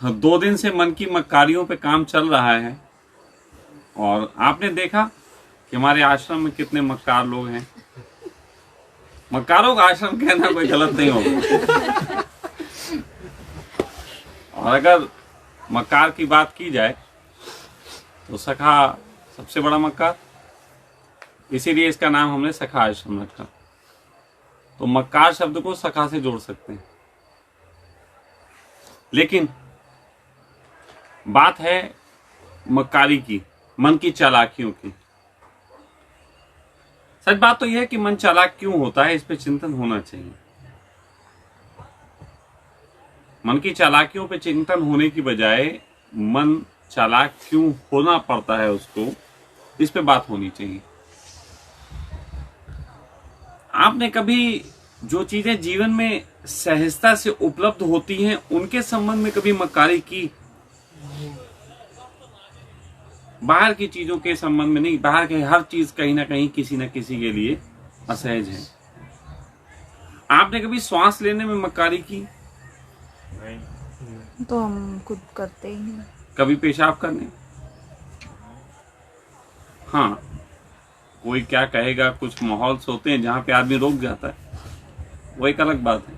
2 दिन से मन की मक्कारियों पे काम चल रहा है और आपने देखा कि हमारे आश्रम में कितने मक्कार लोग हैं। मक्कारों का आश्रम कहना कोई गलत नहीं होगा। और अगर मक्कार की बात की जाए तो सखा सबसे बड़ा मक्कार, इसीलिए इसका नाम हमने सखा आश्रम रखा। तो मक्कार शब्द को सखा से जोड़ सकते हैं। लेकिन बात है मक्कारी की, मन की चालाकियों की। सच बात तो यह है कि मन चालाक क्यों होता है, इस पे चिंतन होना चाहिए। मन की चालाकियों पे चिंतन होने की बजाय मन चालाक क्यों होना पड़ता है उसको, इस पे बात होनी चाहिए। आपने कभी जो चीजें जीवन में सहजता से उपलब्ध होती हैं उनके संबंध में कभी मक्कारी की? बाहर की चीजों के संबंध में नहीं। बाहर के हर चीज कहीं ना कहीं किसी न किसी के लिए असहज है। आपने कभी श्वास लेने में मक्कारी की? नहीं। तो हम खुद करते ही नहीं। कभी पेशाब करने? हाँ, कोई क्या कहेगा, कुछ माहौल होते हैं जहां पे आदमी रोक जाता है, वो एक अलग बात है।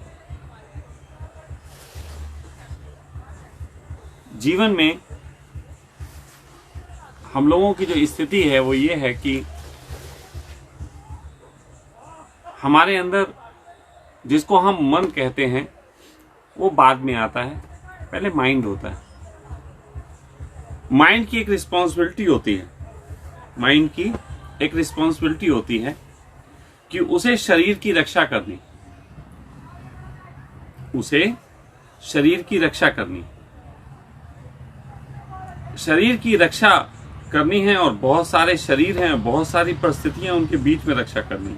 जीवन में हम लोगों की जो स्थिति है वो ये है कि हमारे अंदर जिसको हम मन कहते हैं वो बाद में आता है, पहले माइंड होता है। माइंड की एक रिस्पॉन्सिबिलिटी होती है, माइंड की एक रिस्पॉन्सिबिलिटी होती है कि उसे शरीर की रक्षा करनी, उसे शरीर की रक्षा करनी, शरीर की रक्षा करनी है। और बहुत सारे शरीर हैं, बहुत सारी परिस्थितियां उनके बीच में रक्षा करनी।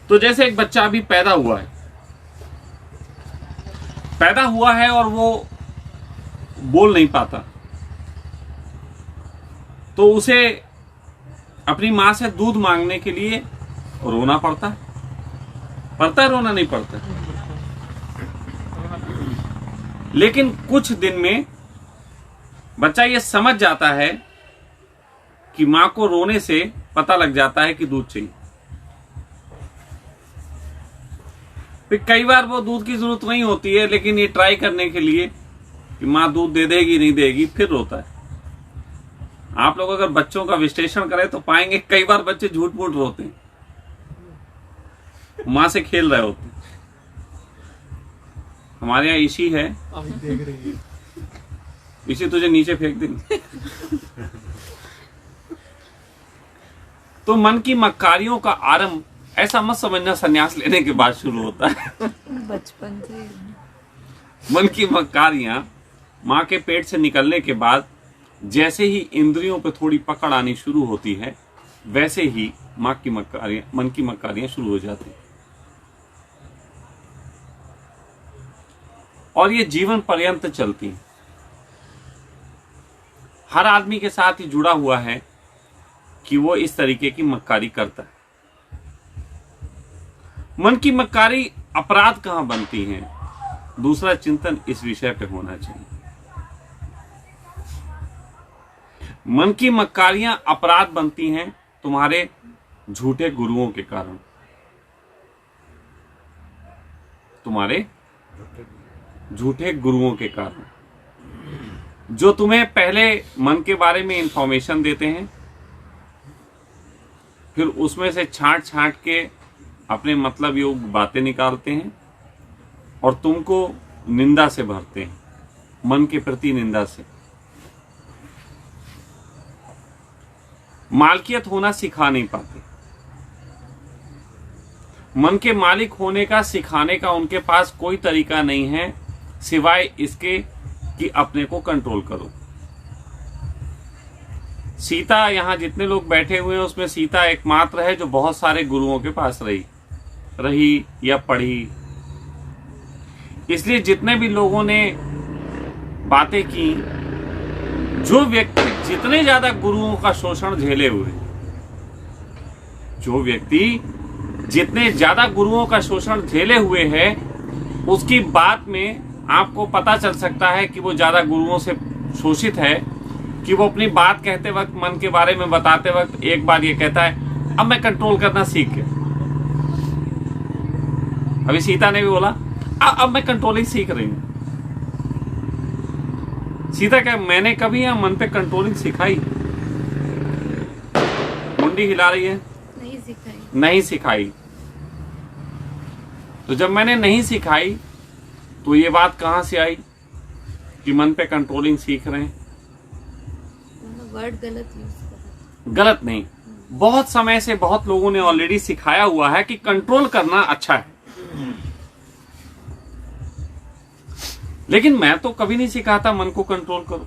तो जैसे एक बच्चा अभी पैदा हुआ है और वो बोल नहीं पाता, तो उसे अपनी मां से दूध मांगने के लिए रोना पड़ता है, रोना नहीं पड़ता। लेकिन कुछ दिन में बच्चा ये समझ जाता है कि मां को रोने से पता लग जाता है कि दूध चाहिए। फिर कई बार वो दूध की जरूरत नहीं होती है, लेकिन ये ट्राई करने के लिए कि मां दूध दे देगी नहीं देगी, फिर रोता है। आप लोग अगर बच्चों का विश्लेषण करें तो पाएंगे कई बार बच्चे झूठ मूठ रोते हैं, मां से खेल रहे होते हैं। हमारे यहाँ ईशी है, देख रही है। ईशी तुझे नीचे फेंक देंगे। तो मन की मक्कारियों का आरंभ ऐसा मत समझना संन्यास लेने के बाद शुरू होता है। बचपन से मन की मक्कारियां मां के पेट से निकलने के बाद जैसे ही इंद्रियों पे थोड़ी पकड़ आनी शुरू होती है, वैसे ही मन की मक्कारियां शुरू हो जाती हैं। और ये जीवन पर्यंत चलती हैं। हर आदमी के साथ ही जुड़ा हुआ है कि वो इस तरीके की मक्कारी करता है। मन की मक्कारी अपराध कहां बनती हैं, दूसरा चिंतन इस विषय पे होना चाहिए। मन की मक्कारियां अपराध बनती हैं तुम्हारे झूठे गुरुओं के कारण, तुम्हारे झूठे गुरुओं के कारण, जो तुम्हें पहले मन के बारे में इंफॉर्मेशन देते हैं, फिर उसमें से छांट छांट के अपने मतलब योग्य बातें निकालते हैं और तुमको निंदा से भरते हैं, मन के प्रति निंदा से। मालकियत होना सिखा नहीं पाते। मन के मालिक होने का सिखाने का उनके पास कोई तरीका नहीं है सिवाय इसके कि अपने को कंट्रोल करो। सीता, यहां जितने लोग बैठे हुए हैं उसमें सीता एकमात्र है जो बहुत सारे गुरुओं के पास रही या पढ़ी। इसलिए जितने भी लोगों ने बातें की, जो व्यक्ति जितने ज्यादा गुरुओं का शोषण झेले हुए, जो व्यक्ति जितने ज्यादा गुरुओं का शोषण झेले हुए है, उसकी बात में आपको पता चल सकता है कि वो ज्यादा गुरुओं से शोषित है, कि वो अपनी बात कहते वक्त, मन के बारे में बताते वक्त एक बार ये कहता है अब मैं कंट्रोल करना सीख गया। अभी सीता ने भी बोला अब मैं कंट्रोलिंग सीख रही हूं। सीता क्या, मैंने कभी यहां मन पे कंट्रोलिंग सिखाई? मुंडी हिला रही है, नहीं सिखाई। नहीं सिखाई। तो जब मैंने नहीं सिखाई तो ये बात कहां से आई कि मन पे कंट्रोलिंग सीख रहे हैं? वर्ड गलत यूज कर। गलत नहीं, बहुत समय से बहुत लोगों ने ऑलरेडी सिखाया हुआ है कि कंट्रोल करना अच्छा है, लेकिन मैं तो कभी नहीं सिखाता मन को कंट्रोल करो।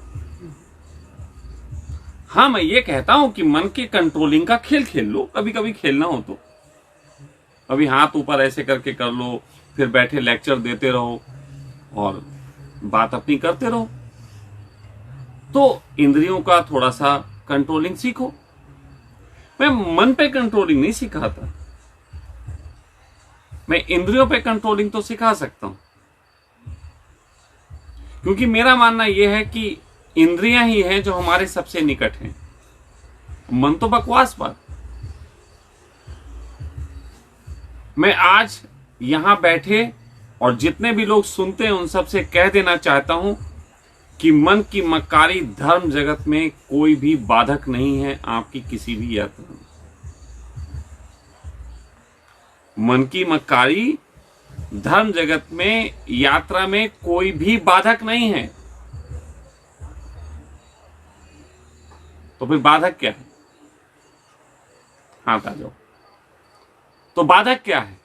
हाँ, मैं ये कहता हूं कि मन के कंट्रोलिंग का खेल खेल लो, कभी कभी खेलना हो तो। अभी हाथ ऊपर ऐसे करके कर लो, फिर बैठे लेक्चर देते रहो और बात अपनी करते रहो। तो इंद्रियों का थोड़ा सा कंट्रोलिंग सीखो। मैं मन पे कंट्रोलिंग नहीं सिखाता, मैं इंद्रियों पे कंट्रोलिंग तो सिखा सकता हूं, क्योंकि मेरा मानना यह है कि इंद्रियां ही हैं जो हमारे सबसे निकट हैं। मन तो बकवास बात। मैं आज यहां बैठे और जितने भी लोग सुनते हैं उन सबसे कह देना चाहता हूं कि मन की मक्कारी धर्म जगत में कोई भी बाधक नहीं है आपकी किसी भी यात्रा में। मन की मक्कारी धर्म जगत में, यात्रा में कोई भी बाधक नहीं है। तो फिर बाधक क्या है? हाथ आ जाओ। तो बाधक क्या है?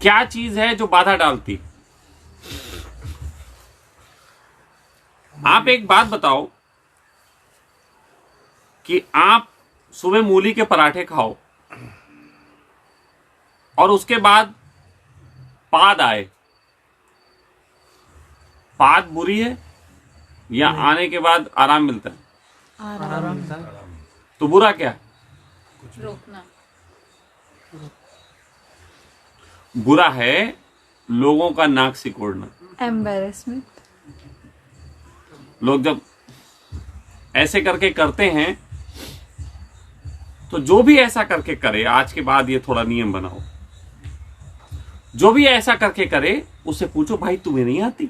क्या चीज है जो बाधा डालती? आप एक बात बताओ कि आप सुबह मूली के पराठे खाओ और उसके बाद पाद आए। पाद बुरी है या आने के बाद आराम मिलता है? आराम। तो बुरा क्या है? रोकना। बुरा है लोगों का नाक सिकोड़ना। एम्बेरसमेंट। लोग जब ऐसे करके करते हैं तो जो भी ऐसा करके करे, आज के बाद ये थोड़ा नियम बनाओ, जो भी ऐसा करके करे उससे पूछो भाई तुम्हें नहीं आती?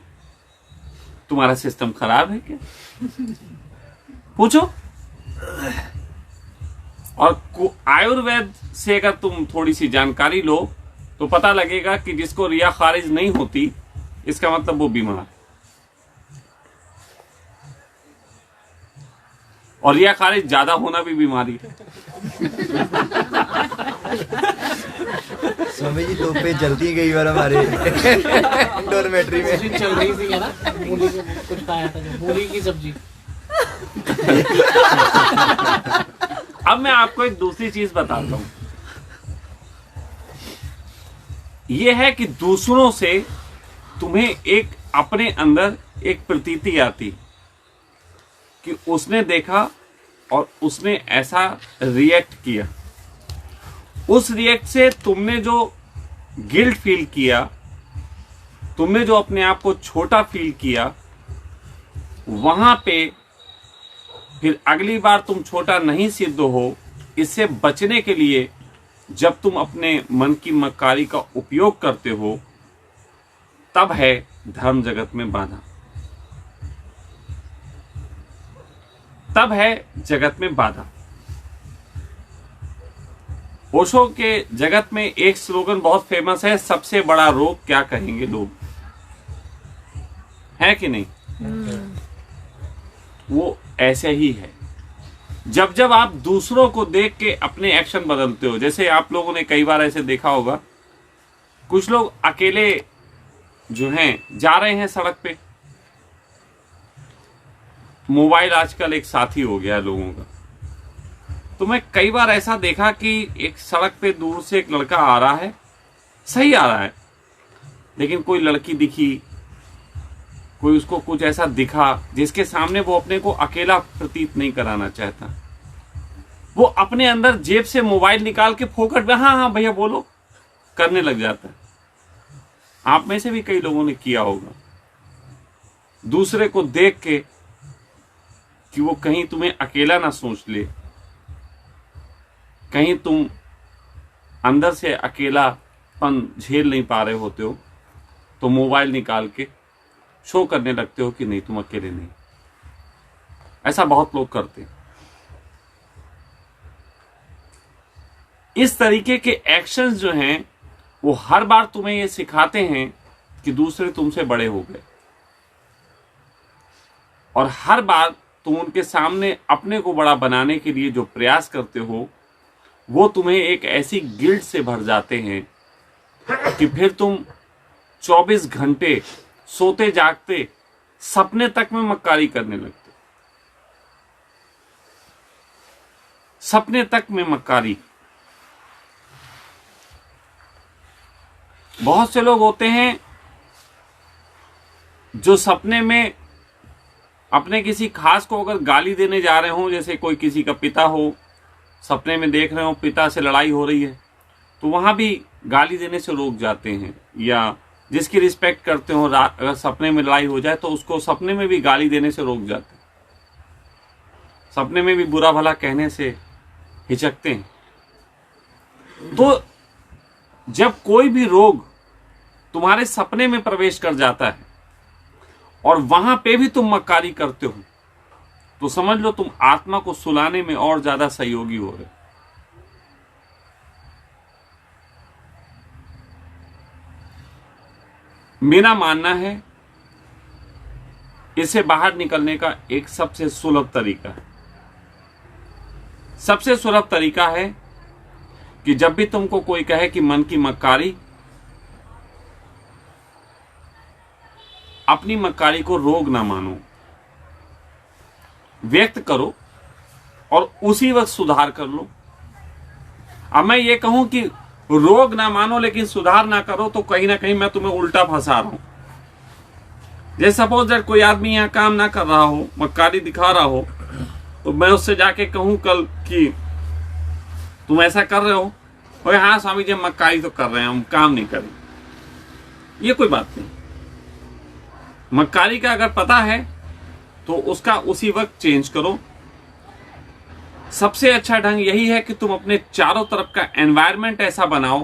तुम्हारा सिस्टम खराब है क्या? पूछो। और आयुर्वेद से अगर तुम थोड़ी सी जानकारी लो तो पता लगेगा कि जिसको रिया खारिज नहीं होती इसका मतलब वो बीमार है। और रिया खारिज ज्यादा होना भी बीमारी है। स्वामी जी दो पे जलती गई बार हमारे डॉर्मेट्री में चल रही थी ना, मूली के कुछ खाया था, मूली की सब्जी। अब मैं आपको एक दूसरी चीज बताता हूं। यह है कि दूसरों से तुम्हें एक अपने अंदर एक प्रतीति आती कि उसने देखा और उसने ऐसा रिएक्ट किया। उस रिएक्ट से तुमने जो गिल्ट फील किया, तुमने जो अपने आप को छोटा फील किया, वहां पे फिर अगली बार तुम छोटा नहीं सिद्ध हो। इससे बचने के लिए जब तुम अपने मन की मक्कारी का उपयोग करते हो तब है धर्म जगत में बाधा, तब है जगत में बाधा। ओशो के जगत में एक स्लोगन बहुत फेमस है, सबसे बड़ा रोग क्या कहेंगे लोग, है कि नहीं? वो ऐसे ही है। जब जब आप दूसरों को देख के अपने एक्शन बदलते हो, जैसे आप लोगों ने कई बार ऐसे देखा होगा, कुछ लोग अकेले जो हैं जा रहे हैं सड़क पे। मोबाइल आजकल एक साथी हो गया है लोगों का। तो मैं कई बार ऐसा देखा कि एक सड़क पे दूर से एक लड़का आ रहा है, सही आ रहा है, लेकिन कोई लड़की दिखी, कोई उसको कुछ ऐसा दिखा जिसके सामने वो अपने को अकेला प्रतीत नहीं कराना चाहता। वो अपने अंदर जेब से मोबाइल निकाल के फोकट में हाँ हाँ भैया बोलो करने लग जाता है। आप में से भी कई लोगों ने किया होगा, दूसरे को देख के कि वो कहीं तुम्हें अकेला ना सोच ले, कहीं तुम अंदर से अकेलापन झेल नहीं पा रहे होते हो, तो मोबाइल निकाल के शो करने लगते हो कि नहीं तुम अकेले नहीं। ऐसा बहुत लोग करते हैं। इस तरीके के एक्शंस जो हैं वो हर बार तुम्हें ये सिखाते हैं कि दूसरे तुमसे बड़े हो गए, और हर बार तुम उनके सामने अपने को बड़ा बनाने के लिए जो प्रयास करते हो वो तुम्हें एक ऐसी गिल्ट से भर जाते हैं कि फिर तुम 24 घंटे सोते जागते सपने तक में मक्कारी करने लगते। सपने तक में मक्कारी। बहुत से लोग होते हैं जो सपने में अपने किसी खास को अगर गाली देने जा रहे हो, जैसे कोई किसी का पिता हो, सपने में देख रहे हो पिता से लड़ाई हो रही है, तो वहां भी गाली देने से रोक जाते हैं। या जिसकी रिस्पेक्ट करते हो, अगर सपने में लड़ाई हो जाए तो उसको सपने में भी गाली देने से रोक जाते हैं, सपने में भी बुरा भला कहने से हिचकते हैं। तो जब कोई भी रोग तुम्हारे सपने में प्रवेश कर जाता है और वहां पे भी तुम मक्कारी करते हो, तो समझ लो तुम आत्मा को सुलाने में और ज्यादा सहयोगी हो रहे। मेरा मानना है इससे बाहर निकलने का एक सबसे सुलभ तरीका है। सबसे सुलभ तरीका है कि जब भी तुमको कोई कहे कि मन की मक्कारी, अपनी मक्कारी को रोग ना मानो, व्यक्त करो और उसी वक्त सुधार कर लो। अब मैं ये कहूं कि रोग ना मानो लेकिन सुधार ना करो, तो कहीं ना कहीं मैं तुम्हें उल्टा फंसा रहा हूं। जैसे सपोज दैट कोई आदमी यहां काम ना कर रहा हो, मक्कारी दिखा रहा हो, तो मैं उससे जाके कहूं कल कि तुम ऐसा कर रहे हो, और हाँ स्वामी जी मक्कारी तो कर रहे हैं, हम काम नहीं करें, ये कोई बात नहीं। मक्कारी का अगर पता है तो उसका उसी वक्त चेंज करो। सबसे अच्छा ढंग यही है कि तुम अपने चारों तरफ का एनवायरनमेंट ऐसा बनाओ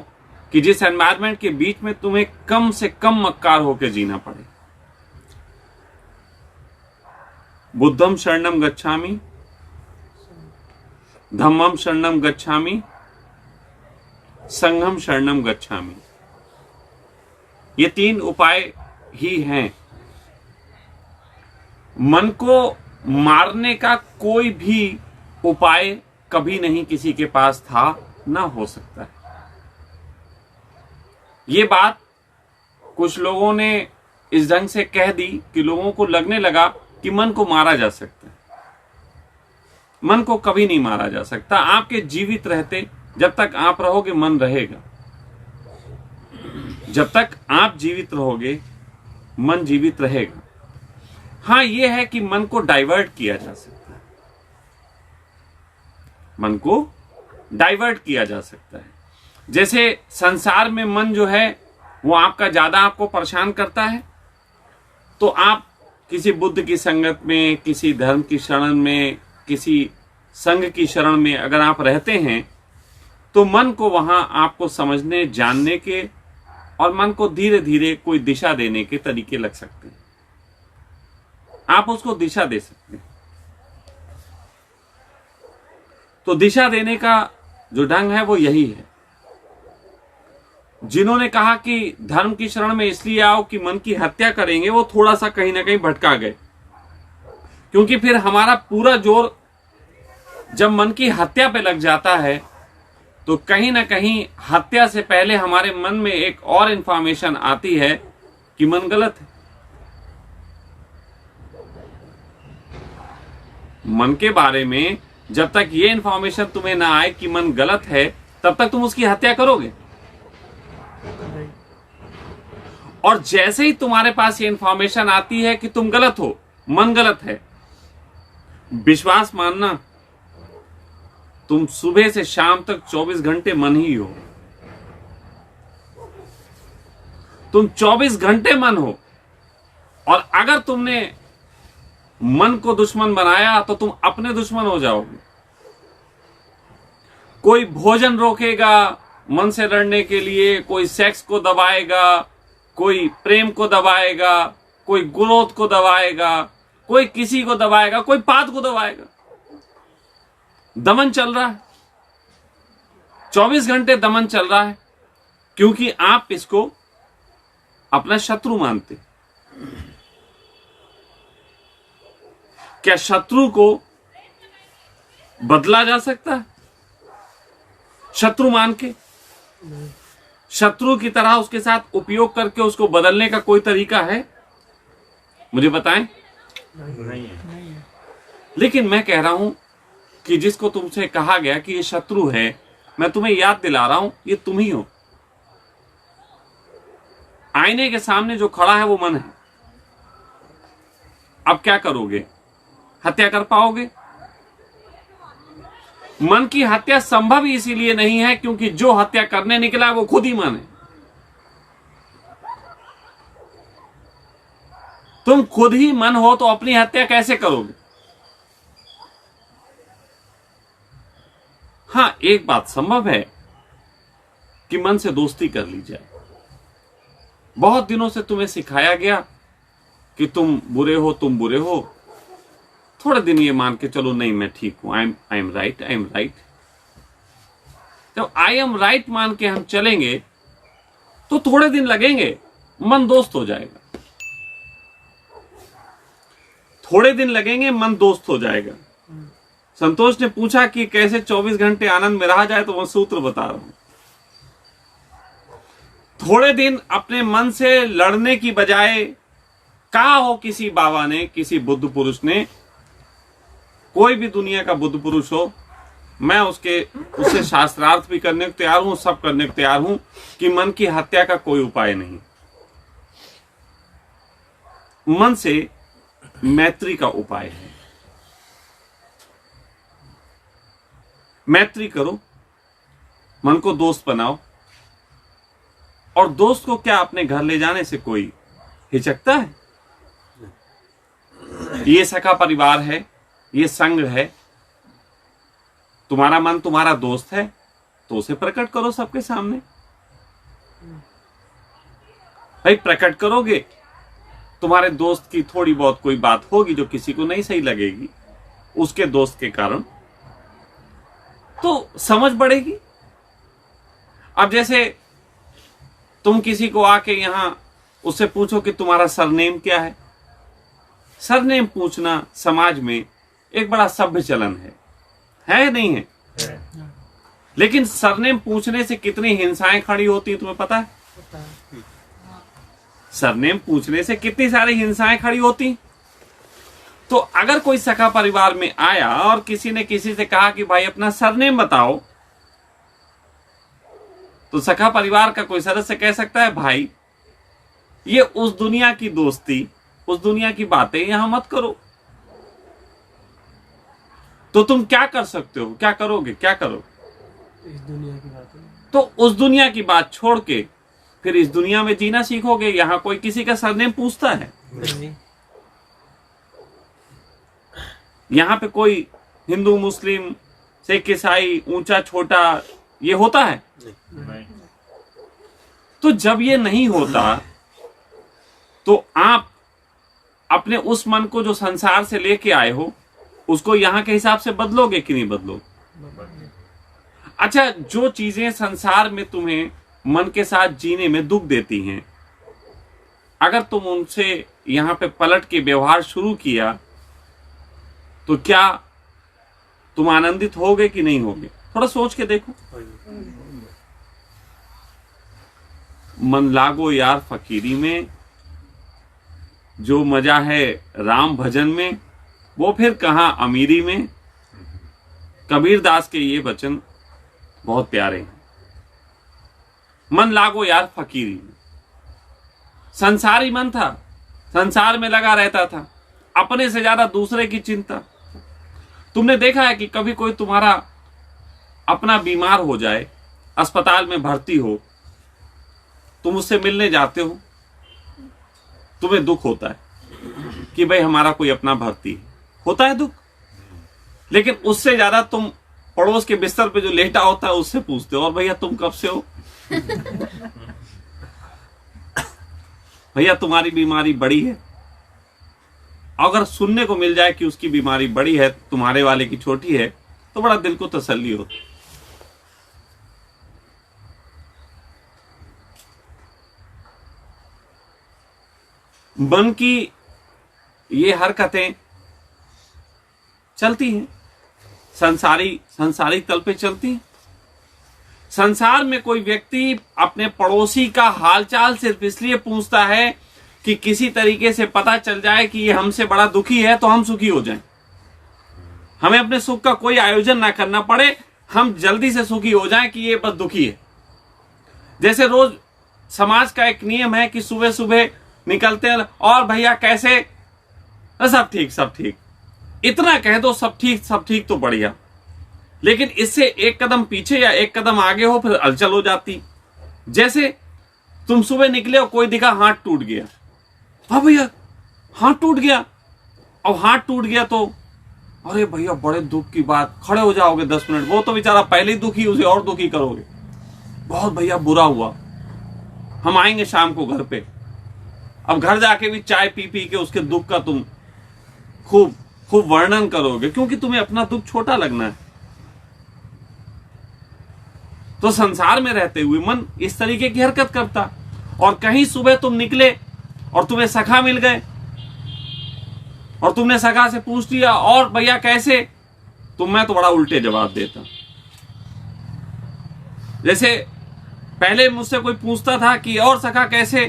कि जिस एनवायरनमेंट के बीच में तुम्हें कम से कम मक्कार होकर जीना पड़े। बुद्धम शरणम गच्छामि, धम्मम शरणम गच्छामि, संघम शरणम गच्छामि। ये 3 उपाय ही हैं। मन को मारने का कोई भी उपाय कभी नहीं किसी के पास था, ना हो सकता है। ये बात कुछ लोगों ने इस ढंग से कह दी कि लोगों को लगने लगा कि मन को मारा जा सकता है। मन को कभी नहीं मारा जा सकता। आपके जीवित रहते जब तक आप रहोगे मन रहेगा। जब तक आप जीवित रहोगे मन जीवित रहेगा। हाँ, यह है कि मन को डाइवर्ट किया जा सकता है। मन को डाइवर्ट किया जा सकता है। जैसे संसार में मन जो है वो आपका ज्यादा आपको परेशान करता है, तो आप किसी बुद्ध की संगत में, किसी धर्म की शरण में, किसी संघ की शरण में अगर आप रहते हैं, तो मन को वहां आपको समझने, जानने के और मन को धीरे धीरे कोई दिशा देने के तरीके लग सकते हैं। आप उसको दिशा दे सकते हैं। तो दिशा देने का जो ढंग है वो यही है। जिन्होंने कहा कि धर्म की शरण में इसलिए आओ कि मन की हत्या करेंगे, वो थोड़ा सा कहीं ना कहीं भटका गए, क्योंकि फिर हमारा पूरा जोर जब मन की हत्या पे लग जाता है तो कहीं ना कहीं हत्या से पहले हमारे मन में एक और इंफॉर्मेशन आती है कि मन गलत है। मन के बारे में जब तक ये इंफॉर्मेशन तुम्हें ना आए कि मन गलत है, तब तक तुम उसकी हत्या करोगे। और जैसे ही तुम्हारे पास ये इंफॉर्मेशन आती है कि तुम गलत हो, मन गलत है, विश्वास मानना, तुम सुबह से शाम तक 24 घंटे मन ही हो। तुम 24 घंटे मन हो, और अगर तुमने मन को दुश्मन बनाया तो तुम अपने दुश्मन हो जाओगे। कोई भोजन रोकेगा मन से लड़ने के लिए, कोई सेक्स को दबाएगा, कोई प्रेम को दबाएगा, कोई ग्रोथ को दबाएगा, कोई किसी को दबाएगा, कोई पात को दबाएगा। दमन चल रहा है, 24 घंटे दमन चल रहा है, क्योंकि आप इसको अपना शत्रु मानते। क्या शत्रु को बदला जा सकता है? शत्रु मान के, शत्रु की तरह उसके साथ उपयोग करके उसको बदलने का कोई तरीका है? मुझे बताएं। नहीं है। लेकिन मैं कह रहा हूं कि जिसको तुमसे कहा गया कि ये शत्रु है, मैं तुम्हें याद दिला रहा हूं, ये तुम ही हो। आईने के सामने जो खड़ा है वो मन है। अब क्या करोगे? हत्या कर पाओगे? मन की हत्या संभव इसीलिए नहीं है क्योंकि जो हत्या करने निकला है वो खुद ही मन है। तुम खुद ही मन हो तो अपनी हत्या कैसे करोगे? हां, एक बात संभव है कि मन से दोस्ती कर ली जाए। बहुत दिनों से तुम्हें सिखाया गया कि तुम बुरे हो, तुम बुरे हो। थोड़े दिन ये मान के चलो, नहीं मैं ठीक हूं, I am right, I am right. जब आई एम राइट मान के हम चलेंगे तो थोड़े दिन लगेंगे, मन दोस्त हो जाएगा। थोड़े दिन लगेंगे, मन दोस्त हो जाएगा। संतोष ने पूछा कि कैसे 24 घंटे आनंद में रहा जाए, तो मैं सूत्र बता रहा हूं। थोड़े दिन अपने मन से लड़ने की बजाय, कहा हो किसी बाबा ने, किसी बुद्ध पुरुष ने, कोई भी दुनिया का बुद्ध पुरुष हो, मैं उससे शास्त्रार्थ भी करने को तैयार हूं, सब करने को तैयार हूं कि मन की हत्या का कोई उपाय नहीं। मन से मैत्री का उपाय है। मैत्री करो, मन को दोस्त बनाओ। और दोस्त को क्या अपने घर ले जाने से कोई हिचकता है? ये सखा परिवार है, ये संग है। तुम्हारा मन तुम्हारा दोस्त है तो उसे प्रकट करो सबके सामने। भाई प्रकट करोगे, तुम्हारे दोस्त की थोड़ी बहुत कोई बात होगी जो किसी को नहीं सही लगेगी, उसके दोस्त के कारण, तो समझ बढ़ेगी। अब जैसे तुम किसी को आके यहां उससे पूछो कि तुम्हारा सरनेम क्या है। सरनेम पूछना समाज में एक बड़ा सभ्य चलन है नहीं है? लेकिन सरनेम पूछने से कितनी हिंसाएं खड़ी होती हैं तुम्हें पता है? सरनेम पूछने से कितनी सारी हिंसाएं खड़ी होती। तो अगर कोई सखा परिवार में आया और किसी ने किसी से कहा कि भाई अपना सरनेम बताओ, तो सखा परिवार का कोई सदस्य कह सकता है भाई ये उस दुनिया की दोस्ती, उस दुनिया की बातें यहां मत करो। तो तुम क्या कर सकते हो? क्या करोगे? क्या करो? इस दुनिया की बात है। तो उस दुनिया की बात छोड़ के फिर इस दुनिया में जीना सीखोगे। यहां कोई किसी का सरनेम पूछता है? नहीं। यहां पे कोई हिंदू, मुस्लिम, सिख, ईसाई, ऊंचा छोटा ये होता है? नहीं। तो जब ये नहीं होता तो आप अपने उस मन को जो संसार से लेके आए हो उसको यहां के हिसाब से बदलोगे कि नहीं बदलोगे? अच्छा, जो चीजें संसार में तुम्हें मन के साथ जीने में दुख देती हैं, अगर तुम उनसे यहां पे पलट के व्यवहार शुरू किया तो क्या तुम आनंदित होगे कि नहीं होगे? थोड़ा सोच के देखो। मन लागो यार फकीरी में, जो मजा है राम भजन में, वो फिर कहां अमीरी में। कबीर दास के ये वचन बहुत प्यारे हैं। मन लागो यार फकीरी में। संसारी मन था, संसार में लगा रहता था, अपने से ज्यादा दूसरे की चिंता। तुमने देखा है कि कभी कोई तुम्हारा अपना बीमार हो जाए, अस्पताल में भर्ती हो, तुम उससे मिलने जाते हो, तुम्हें दुख होता है कि भाई हमारा कोई अपना भर्ती है, होता है दुख, लेकिन उससे ज्यादा तुम पड़ोस के बिस्तर पे जो लेटा होता है उससे पूछते हो, और भैया तुम कब से हो? भैया तुम्हारी बीमारी बड़ी है। अगर सुनने को मिल जाए कि उसकी बीमारी बड़ी है, तुम्हारे वाले की छोटी है, तो बड़ा दिल को तसल्ली होती। मन की ये हरकतें चलती हैं, संसारी तल पे चलती हैं। संसार में कोई व्यक्ति अपने पड़ोसी का हालचाल सिर्फ इसलिए पूछता है कि किसी तरीके से पता चल जाए कि ये हमसे बड़ा दुखी है तो हम सुखी हो जाएं। हमें अपने सुख का कोई आयोजन ना करना पड़े, हम जल्दी से सुखी हो जाएं कि ये बस दुखी है। जैसे रोज समाज का एक नियम है कि सुबह सुबह निकलते हैं, और भैया कैसे? सब ठीक सब ठीक। इतना कह दो सब ठीक तो बढ़िया, लेकिन इससे एक कदम पीछे या एक कदम आगे हो फिर हलचल हो जाती। जैसे तुम सुबह निकले और कोई दिखा हाथ टूट गया, हाँ भैया हाथ टूट गया। अब हाथ टूट गया तो अरे भैया बड़े दुख की बात, खड़े हो जाओगे 10 मिनट। वो तो बेचारा पहले ही दुखी, उसे और दुखी करोगे। बहुत भैया बुरा हुआ, हम आएंगे शाम को घर पे। अब घर जाके भी चाय पी पी के उसके दुख का तुम खूब खूब वर्णन करोगे, क्योंकि तुम्हें अपना दुख छोटा लगना है। तो संसार में रहते हुए मन इस तरीके की हरकत करता। और कहीं सुबह तुम निकले और तुम्हें सखा मिल गए, और तुमने सखा से पूछ लिया और भैया कैसे, तो मैं तो बड़ा उल्टे जवाब देता। जैसे पहले मुझसे कोई पूछता था कि और सखा कैसे,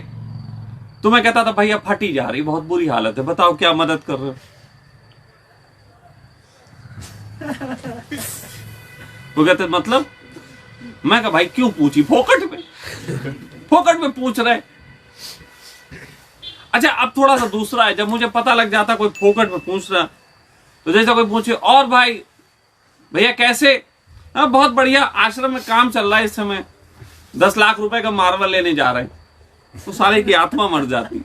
तो मैं कहता था भैया फटी जा रही, बहुत बुरी हालत है, बताओ क्या मदद कर रहे हो। वो कहते मतलब, मैं कहा भाई क्यों पूछी, फोकट में पूछ रहे। अच्छा अब थोड़ा सा दूसरा है, जब मुझे पता लग जाता कोई फोकट में पूछ रहा, तो जैसे कोई पूछे और भाई भैया कैसे, हाँ बहुत बढ़िया, आश्रम में काम चल रहा है इस समय, 10 लाख रुपए का मार्बल लेने जा रहे हैं, तो साले की आत्मा मर जाती।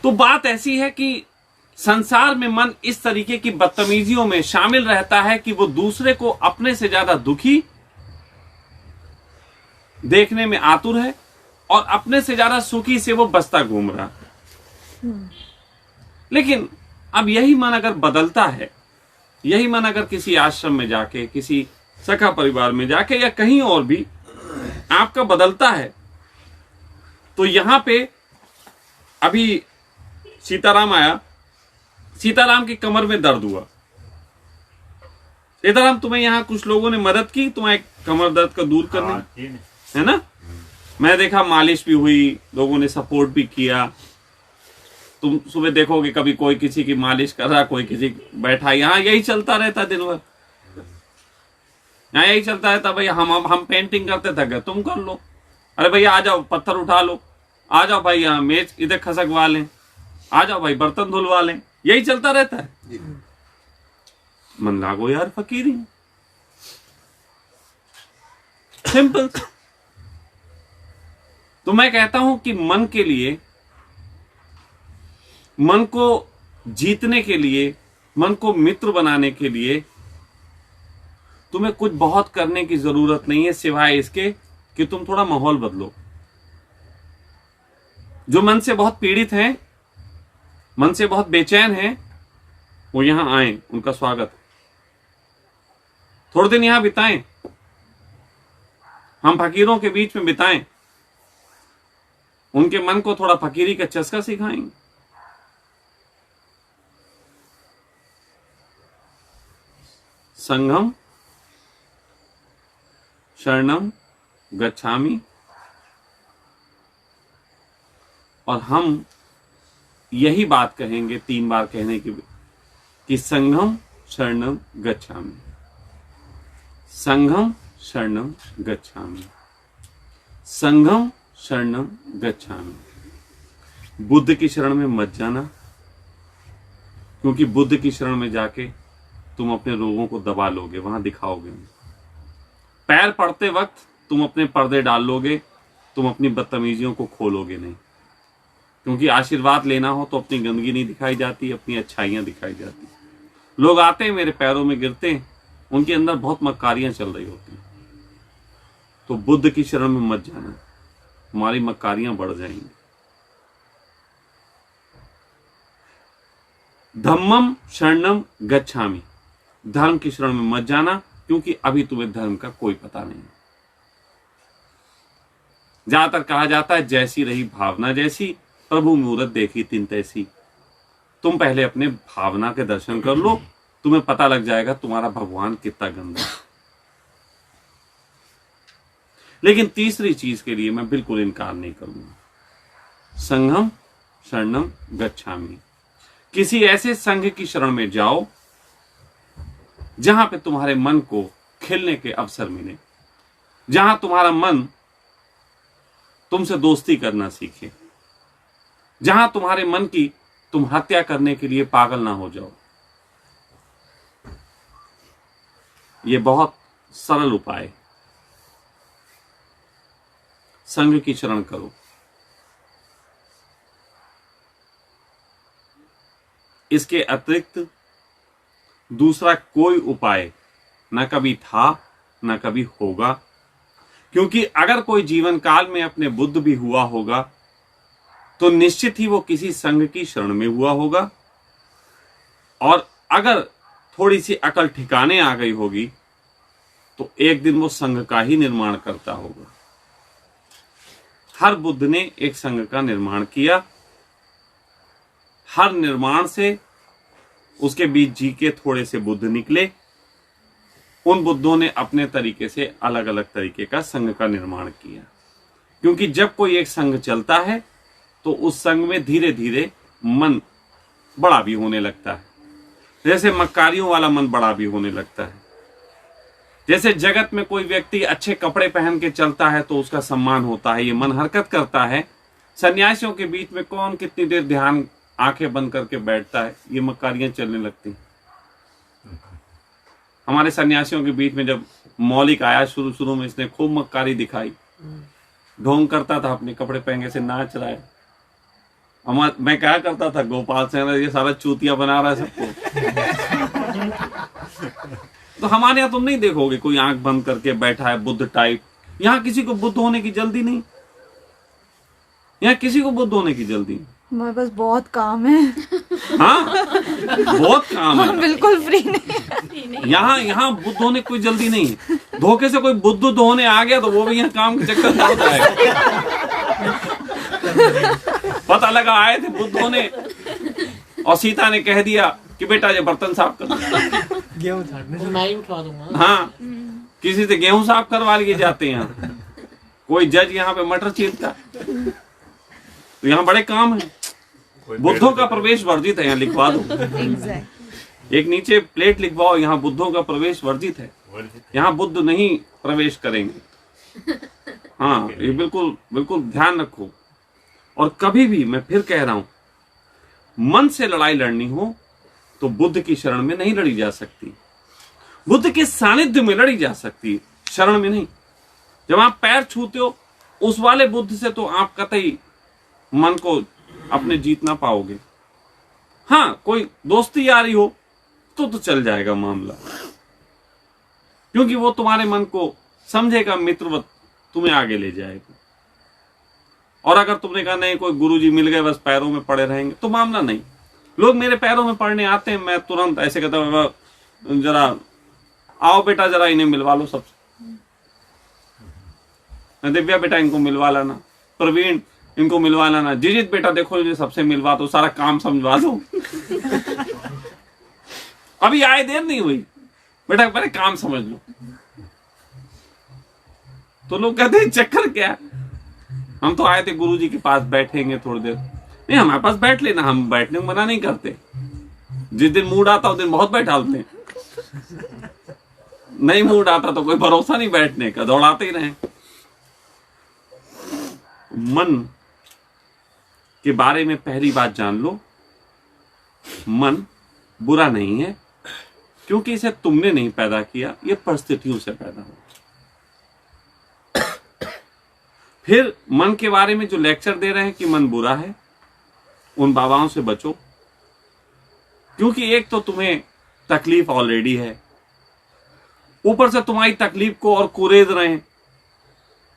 तो बात ऐसी है कि संसार में मन इस तरीके की बदतमीजियों में शामिल रहता है कि वो दूसरे को अपने से ज्यादा दुखी देखने में आतुर है, और अपने से ज्यादा सुखी से वो बसता घूम रहा है। लेकिन अब यही मन अगर बदलता है, यही मन अगर किसी आश्रम में जाके, किसी सखा परिवार में जाके, या कहीं और भी आपका बदलता है, तो यहां पे अभी सीताराम आया, सीताराम की कमर में दर्द हुआ। सीताराम तुम्हें यहां कुछ लोगों ने मदद की तुम्हारे कमर दर्द का दूर करने, है ना? मैं देखा मालिश भी हुई, लोगों ने सपोर्ट भी किया। तुम सुबह देखोगे कभी कोई किसी की मालिश कर रहा, कोई किसी बैठा, यहाँ यही चलता रहता दिन भर, यहाँ यही चलता रहता। भैया हम पेंटिंग करते थके, तुम कर लो। अरे भैया आ जाओ पत्थर उठा लो, आ जाओ भाई यहाँ मेज इधर खसकवा लें, आ जाओ भाई बर्तन धुलवा लें, यही चलता रहता है। मन लागो यार फकीरी, सिंपल। तो मैं कहता हूं कि मन के लिए, मन को जीतने के लिए, मन को मित्र बनाने के लिए तुम्हें कुछ बहुत करने की जरूरत नहीं है, सिवाय इसके कि तुम थोड़ा माहौल बदलो। जो मन से बहुत पीड़ित हैं, मन से बहुत बेचैन हैं, वो यहां आए, उनका स्वागत। थोड़े दिन यहां बिताएं, हम फकीरों के बीच में बिताएं, उनके मन को थोड़ा फकीरी का चस्का सिखाएंगे। संघम शरणम गच्छामि, और हम यही बात कहेंगे 3 बार कहने की, कि संघम शरणम गच्छामि, संघम शरणम गच्छामि, संघम शरणम गच्छामि। बुद्ध की शरण में मत जाना, क्योंकि बुद्ध की शरण में जाके तुम अपने रोगों को दबा लोगे, वहां दिखाओगे। पैर पड़ते वक्त तुम अपने पर्दे डाल लोगे, तुम अपनी बदतमीजियों को खोलोगे नहीं, क्योंकि आशीर्वाद लेना हो तो अपनी गंदगी नहीं दिखाई जाती, अपनी अच्छाइयां दिखाई जाती। लोग आते हैं मेरे पैरों में गिरते हैं, उनके अंदर बहुत मक्कारियां चल रही होती हैं। तो बुद्ध की शरण में मत जाना, तुम्हारी मक्कारियां बढ़ जाएंगी। धम्मम शरणम गच्छामि, धर्म की शरण में मत जाना, क्योंकि अभी तुम्हें धर्म का कोई पता नहीं। ज्यादातर कहा जाता है जैसी रही भावना जैसी, प्रभु मूरत देखी तिन तैसी। तुम पहले अपने भावना के दर्शन कर लो, तुम्हें पता लग जाएगा तुम्हारा भगवान कितना गंदा है। लेकिन तीसरी चीज के लिए मैं बिल्कुल इनकार नहीं करूंगा, संघम शरणम गच्छामि। किसी ऐसे संघ की शरण में जाओ जहां पे तुम्हारे मन को खिलने के अवसर मिले, जहां तुम्हारा मन तुमसे दोस्ती करना सीखे, जहां तुम्हारे मन की तुम हत्या करने के लिए पागल ना हो जाओ। यह बहुत सरल उपाय है। संघ की शरण करो। इसके अतिरिक्त दूसरा कोई उपाय न कभी था न कभी होगा, क्योंकि अगर कोई जीवन काल में अपने बुद्ध भी हुआ होगा तो निश्चित ही वो किसी संघ की शरण में हुआ होगा, और अगर थोड़ी सी अकल ठिकाने आ गई होगी तो एक दिन वो संघ का ही निर्माण करता होगा। हर बुद्ध ने एक संघ का निर्माण किया, हर निर्माण से उसके बीच जी के थोड़े से बुद्ध निकले। उन बुद्धों ने अपने तरीके से अलग अलग तरीके का संघ का निर्माण किया, क्योंकि जब कोई एक संघ चलता है तो उस संघ में धीरे धीरे मन बड़ा भी होने लगता है। जैसे मक्कारियों वाला मन बड़ा भी होने लगता है। जैसे जगत में कोई व्यक्ति अच्छे कपड़े पहन के चलता है तो उसका सम्मान होता है, ये मन हरकत करता है। सन्यासियों के बीच में कौन कितनी देर ध्यान आंखें बंद करके बैठता है, ये मक्कारियां चलने लगती हैं। हमारे सन्यासियों के बीच में जब मौलिक आया, शुरू में इसने खूब मक्कारी दिखाई, ढोंग करता था, अपने कपड़े पहन से नाच रहा है। मैं क्या करता था, गोपाल सिंह ये सारा चूतिया बना रहा है सबको। तो हमारे यहाँ तुम नहीं देखोगे कोई आंख बंद करके बैठा है बुद्ध टाइप। यहाँ किसी को बुद्ध होने की जल्दी नहीं, यहाँ किसी को बुद्ध होने की जल्दी नहीं। मेरे पास बहुत काम है। हाँ, बहुत काम है, बिल्कुल फ्री नहीं। यहाँ बुद्ध होने की कोई जल्दी नहीं है। धोखे से कोई बुद्ध होने आ गया तो वो भी यहाँ काम के चक्कर में होता है। पता लगा आए थे बुद्ध होने और सीता ने कह दिया कि बेटा ये बर्तन साफ कर, गेहूं छाटने से मैं ही उठवा दूंगा। हाँ, किसी से गेहूं साफ करवा लिए जाते हैं। कोई जज यहाँ पे मटर छीलता, तो यहाँ बड़े काम है। बुद्धों का प्रवेश वर्जित है, यहाँ लिखवा दो। एक नीचे प्लेट लिखवाओ, यहाँ बुद्धों का प्रवेश वर्जित है, यहाँ बुद्ध नहीं प्रवेश करेंगे। हाँ, ये बिल्कुल बिल्कुल ध्यान रखो। और कभी भी मैं फिर कह रहा हूं, मन से लड़ाई लड़नी हो तो बुद्ध की शरण में नहीं लड़ी जा सकती, बुद्ध के सानिध्य में लड़ी जा सकती, शरण में नहीं। जब आप पैर छूते हो उस वाले बुद्ध से तो आप कतई मन को अपने जीत ना पाओगे। हाँ, कोई दोस्ती आ रही हो तो चल जाएगा मामला, क्योंकि वो तुम्हारे मन को समझेगा मित्रवत, तुम्हें आगे ले जाएगा। और अगर तुमने कहा नहीं कोई गुरुजी मिल गए बस पैरों में पड़े रहेंगे, तो मामला नहीं। लोग मेरे पैरों में पड़ने आते हैं, मैं तुरंत ऐसे कहता हूँ जरा आओ बेटा जरा इन्हें मिलवा लो सबसे, दिव्या बेटा इनको मिलवा लाना, प्रवीण इनको मिलवा लाना, जिजित बेटा देखो इन्हें सबसे मिलवा दो, सारा काम समझवा दो। अभी आए देर नहीं हुई, बेटा पहले काम समझ लो। तो लोग कहते हैं चक्कर क्या, हम तो आए थे गुरुजी के पास बैठेंगे थोड़ी देर। नहीं, हमारे पास बैठ लेना, हम बैठने को मना नहीं करते। जिस दिन मूड आता उस दिन बहुत बैठालते हैं, नहीं मूड आता तो कोई भरोसा नहीं बैठने का, दौड़ाते ही रहे। मन के बारे में पहली बात जान लो, मन बुरा नहीं है, क्योंकि इसे तुमने नहीं पैदा किया, ये परिस्थितियों से पैदा हुआ। फिर मन के बारे में जो लेक्चर दे रहे हैं कि मन बुरा है, उन बाबाओं से बचो, क्योंकि एक तो तुम्हें तकलीफ ऑलरेडी है, ऊपर से तुम्हारी तकलीफ को और कुरेद रहे हैं,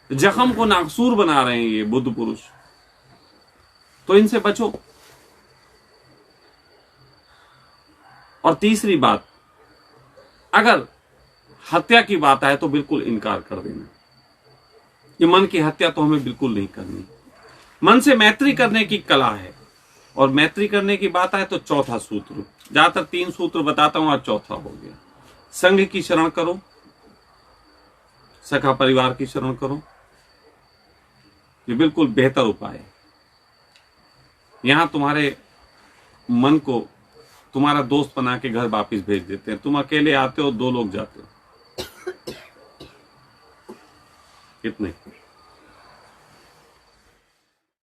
जख्म को नाकसूर बना रहे हैं ये बुद्ध पुरुष, तो इनसे बचो। और तीसरी बात, अगर हत्या की बात आए तो बिल्कुल इनकार कर देना। ये मन की हत्या तो हमें बिल्कुल नहीं करनी। मन से मैत्री करने की कला है, और मैत्री करने की बात आए तो चौथा सूत्र, ज्यादातर 3 सूत्र बताता हूं, आज चौथा हो गया। संघ की शरण करो, सखा परिवार की शरण करो, ये बिल्कुल बेहतर उपाय है। यहां तुम्हारे मन को तुम्हारा दोस्त बना के घर वापिस भेज देते हैं। तुम अकेले आते हो, 2 लोग जाते हो, कितने